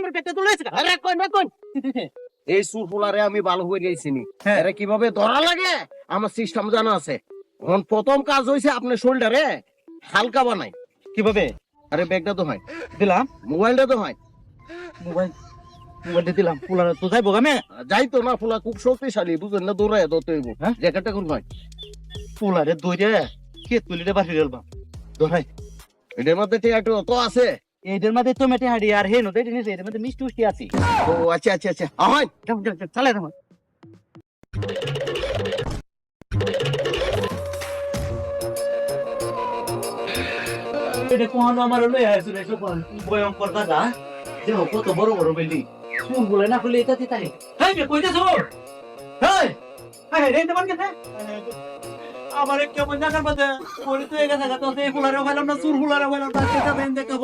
আমার ব্যাগটা তুলে এসে আরে কোন না কোন এই সুরফুলারে আমি ভালো হয়ে গেছিনি আরে কিভাবে ধরা লাগে আমার সিস্টেম জানা আছে এখন প্রথম কাজ হইছে আপনি শোল্ডারে হালকা বানাই কিভাবে? আরে ব্যাগটা তো হয় দিলাম মোবাইলটা তো হয় মোবাইলটা দিলাম, ফুলার তো যাইবো আমি। যাইতো না ফুলা খুব শক্তিশালী বুঝেন না দৌড়ায় ধরতে হইব হ্যাঁ? জ্যাকেটটা কোন হয় ফুলারে দইরে কে তুলিরে বাড়ি রেলবা ধরাই এটার মধ্যে টিয়াটু তো আছে এইটার মধ্যে টমেটো হাড়ি আর হে নতে জিনিস এর মধ্যে মিষ্টি উষ্টি আছে। ও আচ্ছা আচ্ছা আচ্ছা হয় চলে তোমার এটা কোন আমার লই আইছো রে সব ভয়ঙ্কর দাদা যে কত বড় বড় বিল্ডিং কোন বলে না খুলে এটা দিতাই হেই বে কইতাছ হেই হেই রে তোমার কাছে আমার কেমন জায়গার মধ্যে পড়ে তো এগা থাকা তো এই ফুলারে ভাইলাম না সুর ফুলারে ভাইলাম তার কাছে দেন দেখা